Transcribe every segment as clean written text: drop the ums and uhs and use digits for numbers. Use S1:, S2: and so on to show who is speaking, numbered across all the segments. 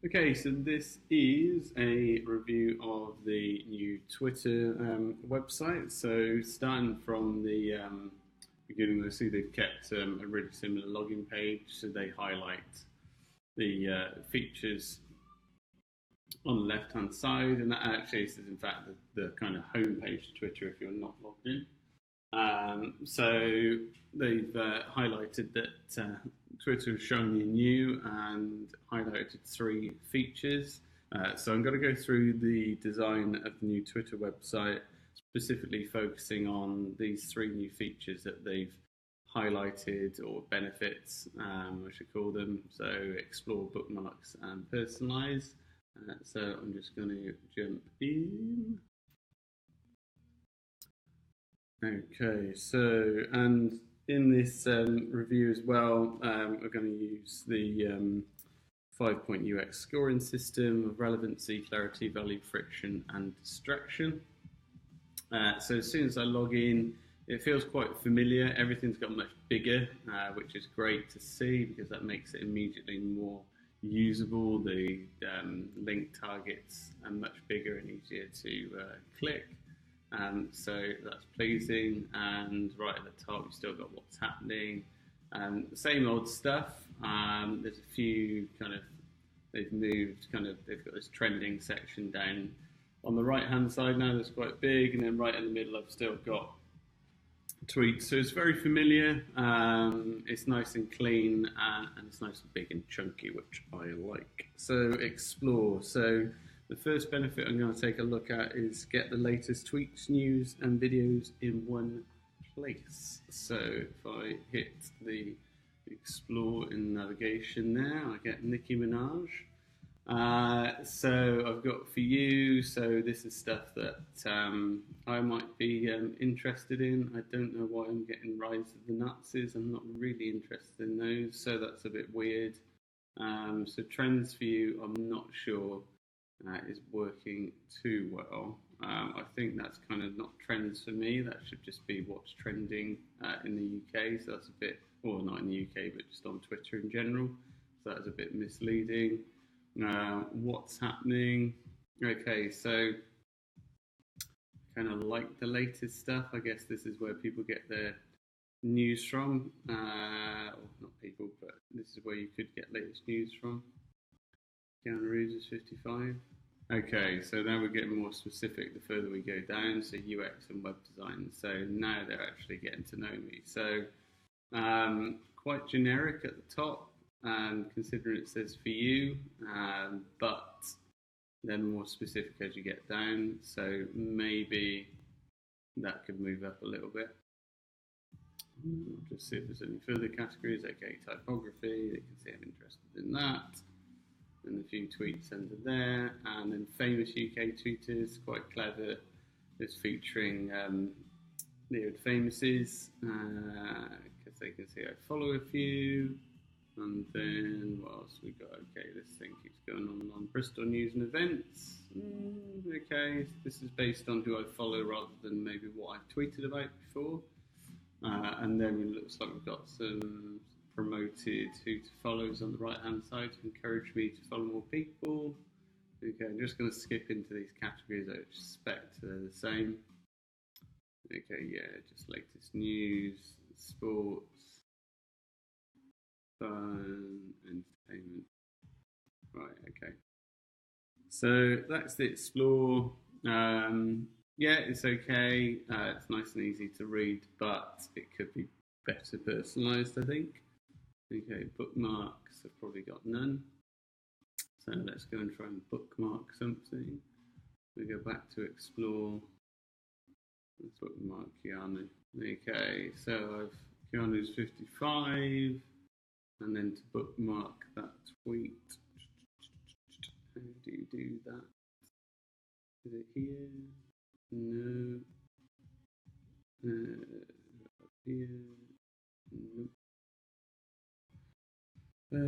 S1: Okay, so this is a review of the new Twitter website. So starting from the beginning, you'll see they've kept a really similar login page. So they highlight the features on the left-hand side, and that actually is in fact the kind of home page of Twitter if you're not logged in. So they've highlighted that Twitter is showing you new and highlighted three features. So I'm going to go through the design of the new Twitter website, specifically focusing on these three new features that they've highlighted, or benefits, I should call them. So explore, bookmarks, and personalize. So I'm just going to jump in. Okay, so, and in this review as well, we're going to use the 5-point UX scoring system of relevancy, clarity, value, friction, and distraction. So as soon as I log in, it feels quite familiar. Everything's got much bigger, which is great to see because that makes it immediately more usable. The link targets are much bigger and easier to click. So that's pleasing, and right at the top we've still got what's happening, the same old stuff. There's a few they've got this trending section down on the right hand side now that's quite big, and then right in the middle I've still got tweets. So it's very familiar, it's nice and clean, and it's nice and big and chunky, which I like. So explore. So the first benefit I'm going to take a look at is get the latest tweets, news, and videos in one place. So if I hit the explore in navigation now, I get Nicki Minaj. So I've got for you, so this is stuff that I might be interested in. I don't know why I'm getting Rise of the Nazis. I'm not really interested in those, so that's a bit weird. So trends for you, I'm not sure is working too well. I think that's kind of not trends for me. That should just be what's trending in the UK. So that's a bit, well, not in the UK, but just on Twitter in general. So that's a bit misleading. What's happening? Okay, so kind of like the latest stuff. I guess this is where people get their news from. Or not people, but this is where you could get latest news from. Keanu Reeves is 55. Okay, so now we're getting more specific the further we go down. So UX and web design. So now they're actually getting to know me. So quite generic at the top, considering it says for you, but then more specific as you get down. So maybe that could move up a little bit. I'll just see if there's any further categories. Okay, typography, they can see I'm interested in that. And a few tweets under there. And then famous UK tweeters, quite clever, is featuring the old famouses, because they can see I follow a few. And then what else we got? Okay, this thing keeps going on Bristol News and Events. Okay, this is based on who I follow rather than maybe what I've tweeted about before. And then it looks like we've got some promoted who to follows on the right hand side to encourage me to follow more people. Okay, I'm just going to skip into these categories. I expect they're the same. Okay, yeah, just latest news, sports, fun, entertainment. Right, okay. So that's the explore. Yeah, it's okay. It's nice and easy to read, but it could be better personalised, I think. Okay, bookmarks, I've probably got none. So let's go and try and bookmark something. We go back to explore. Let's bookmark Keanu. Okay, so Keanu's 55, and then to bookmark that tweet. How do you do that? Is it here? No. Up here? Nope. No.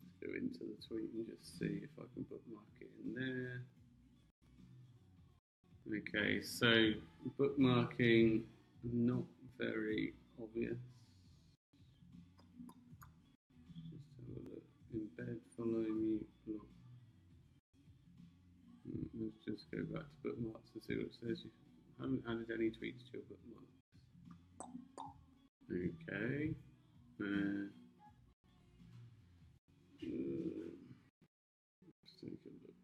S1: Let's go into the tweet and just see if I can bookmark it in there. Okay, so bookmarking, not very obvious. Just have a look. Embed, follow, mute, block. Let's just go back to bookmarks and see what it says. You haven't added any tweets to your bookmarks. Okay. Let's take a look.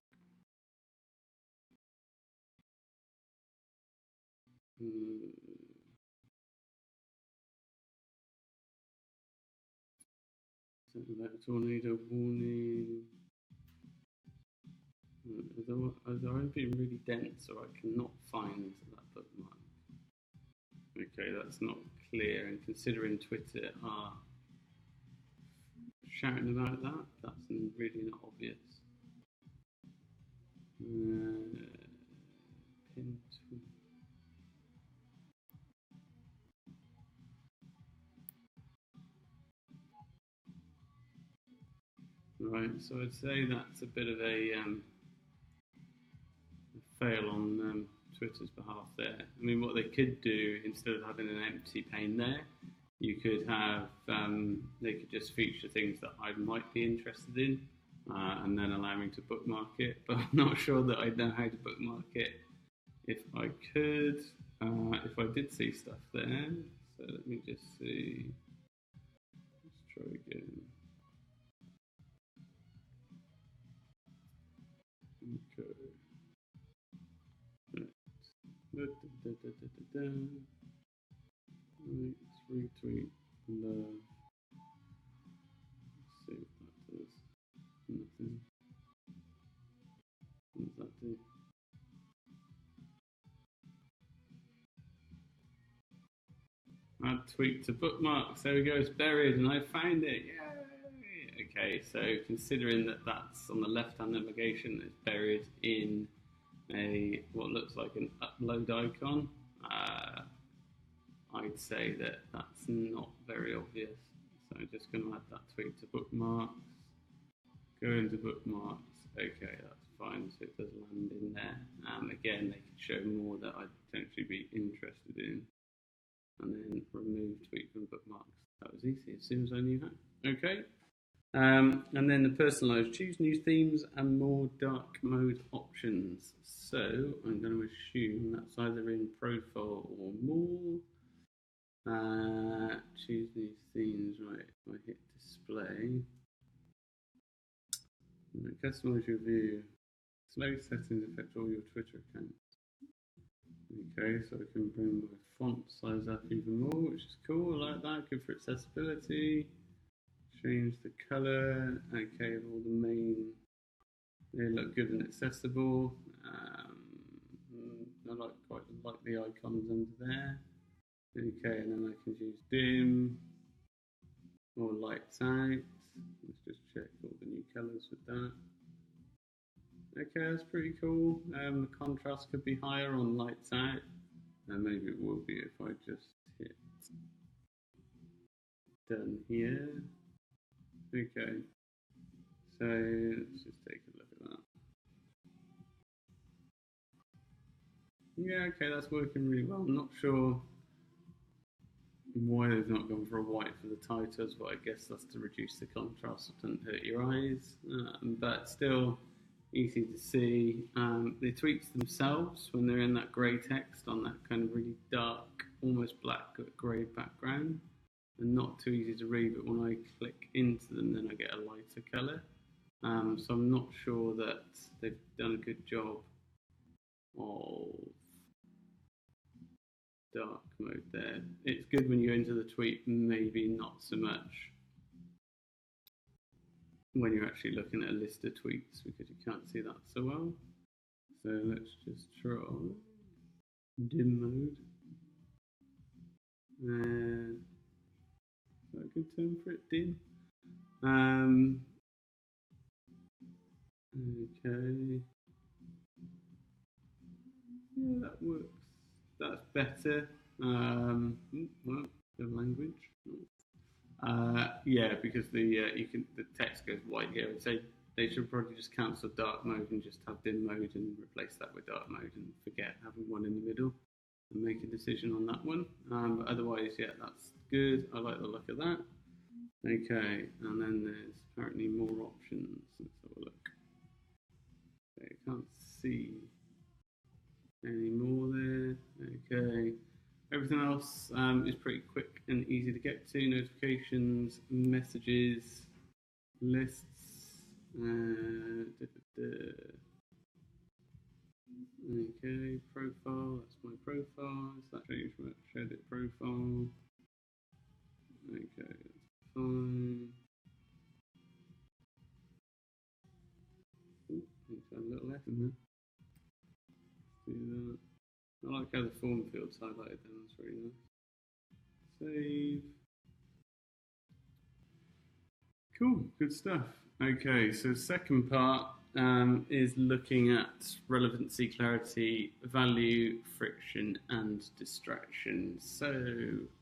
S1: That tornado warning. As I've been really dense, so I cannot find that bookmark. Okay, that's not clear, and considering Twitter are shouting about that, that's really not obvious. Pin tweet. Right, so I'd say that's a bit of a fail on Twitter's behalf there. I mean, what they could do instead of having an empty pane there, you could have they could just feature things that I might be interested in, and then allow me to bookmark it. But I'm not sure that I'd know how to bookmark it if I could. If I did see stuff there, so let me just see. Let's try again. Okay. Right. Let's retweet love. Let's see what that does. Nothing. What does that do? Add tweet to bookmarks. There we go. It's buried, and I found it. Yay! Okay, so considering that that's on the left-hand navigation, it's buried in a what looks like an upload icon. I'd say that that's not very obvious. So I'm just going to add that tweet to bookmarks. Go into bookmarks. Okay, that's fine. So it does land in there. Again, they could show more that I'd potentially be interested in. And then remove tweet from bookmarks. That was easy as soon as I knew how. Okay. And then the personalized, choose new themes and more dark mode options. So I'm going to assume that's either in profile or more. Choose new themes, right? If I hit display, customize your view. Slow settings affect all your Twitter accounts. Okay, so I can bring my font size up even more, which is cool. I like that. Good for accessibility. Change the color. Okay, all the main. They look good and accessible. I quite like the icons under there. Okay, and then I can use dim or lights out. Let's just check all the new colors with that. Okay, that's pretty cool. The contrast could be higher on lights out, and maybe it will be if I just hit done here. Okay, so let's just take a look at that. Yeah, okay, that's working really well. I'm not sure why they've not gone for a white for the titles, but I guess that's to reduce the contrast so it doesn't hurt your eyes. But still easy to see. The tweets themselves, when they're in that grey text on that kind of really dark, almost black grey background, are not too easy to read, but when I click into them, then I get a lighter colour. So I'm not sure that they've done a good job of dark mode there. It's good when you enter the tweet, maybe not so much when you're actually looking at a list of tweets because you can't see that so well. So let's just try dim mode. Is that a good term for it? Dim. Okay. Yeah, that works. That's better. Well, the language. Yeah, because the text goes white here. I'd say they should probably just cancel dark mode and just have dim mode and replace that with dark mode and forget having one in the middle. and make a decision on that one. But otherwise, yeah, that's good. I like the look of that. Okay, and then there's apparently more options. Let's have a look. Okay, I can't see any more there. Okay, everything else is pretty quick and easy to get to. Notifications, messages, lists. Okay, profile. That's my profile. Is that changed from shared it profile? Okay, that's fine. Ooh, need to add a little left in there. Let's do that. I like how the form field's highlighted then, that's really nice. Save. Cool, good stuff. Okay, so the second part is looking at relevancy, clarity, value, friction, and distraction. So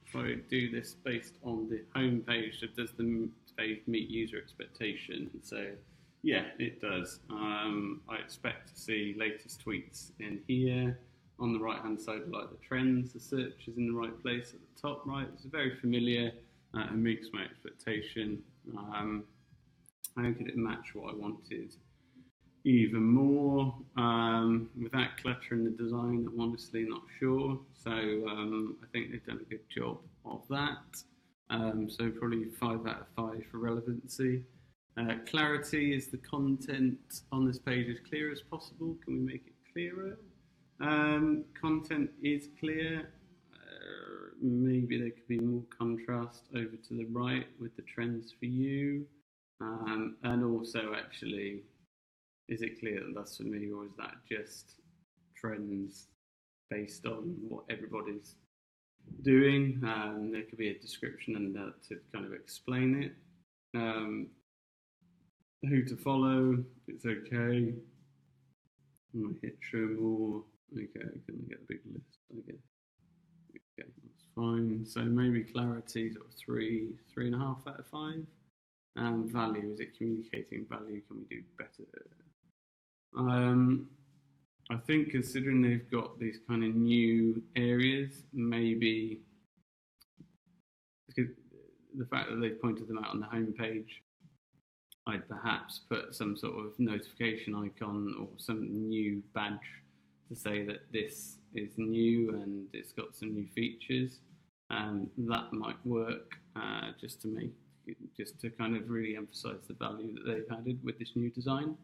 S1: if I do this based on the home page, so does the page meet user expectation? So yeah, it does. I expect to see latest tweets in here. On the right hand side, I like the trends, the search is in the right place at the top right. It's very familiar and meets my expectation. How could it match what I wanted even more? Without cluttering the design, I'm honestly not sure. So I think they've done a good job of that. So probably 5 out of 5 for relevancy. Clarity is the content on this page as clear as possible. Can we make it clearer? Content is clear. Maybe there could be more contrast over to the right with the trends for you. And also, actually, is it clear that that's for me, or is that just trends based on what everybody's doing? There could be a description and to kind of explain it. Who to follow? It's okay. I'm gonna hit show more. Okay, I can get a big list, I guess. Okay, that's fine. So maybe clarity sort of 3.5 out of 5. Value, is it communicating value? Can we do better? I think considering they've got these kind of new areas, maybe the fact that they've pointed them out on the homepage, I'd perhaps put some sort of notification icon or some new badge to say that this is new and it's got some new features. That might work just to kind of really emphasize the value that they've added with this new design.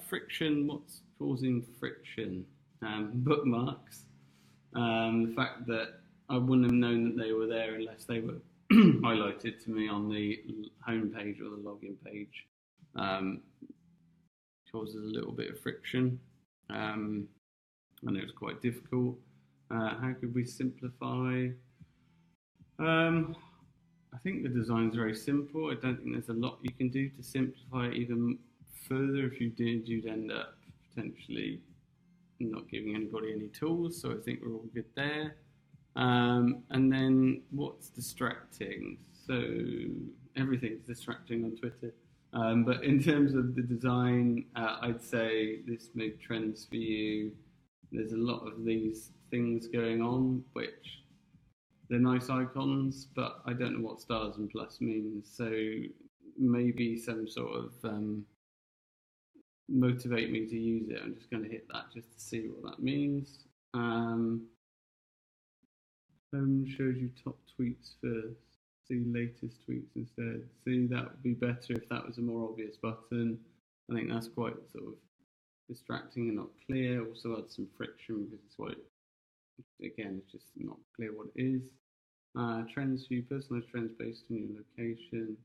S1: Friction, what's causing friction? Bookmarks. The fact that I wouldn't have known that they were there unless they were highlighted to me on the home page or the login page causes a little bit of friction. And it was quite difficult. How could we simplify? I think the design is very simple. I don't think there's a lot you can do to simplify it even further. If you did, you'd end up potentially not giving anybody any tools. So I think we're all good there. And then what's distracting? So everything's distracting on Twitter. But in terms of the design, I'd say this made trends for you. There's a lot of these things going on, which they're nice icons, but I don't know what stars and plus means. So maybe some sort of motivate me to use it. I'm just going to hit that just to see what that means. Shows you top tweets first. See latest tweets instead. See, that would be better if that was a more obvious button. I think that's quite sort of distracting and not clear. Also add some friction because it's what again, it's just not clear what it is. Trends view, personalized trends based on your location.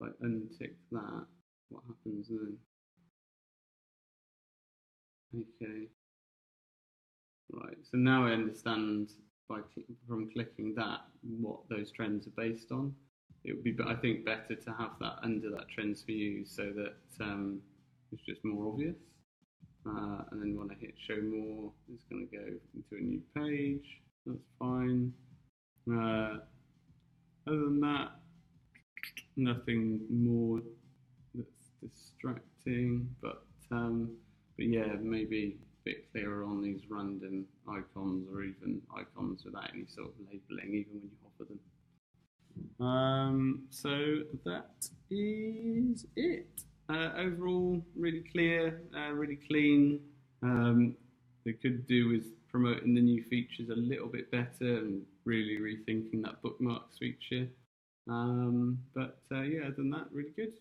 S1: If I untick that, what happens then? Okay. Right, so now I understand from clicking that what those trends are based on. It would be, I think, better to have that under that trends for you so that it's just more obvious. And then when I hit show more, it's going to go into a new page. That's fine. Other than that, nothing more that's distracting. But yeah, maybe bit clearer on these random icons, or even icons without any sort of labeling, even when you hover them. So that is it. Overall, really clear, really clean. They could do with promoting the new features a little bit better and really rethinking that bookmarks feature. But yeah, other than that, really good.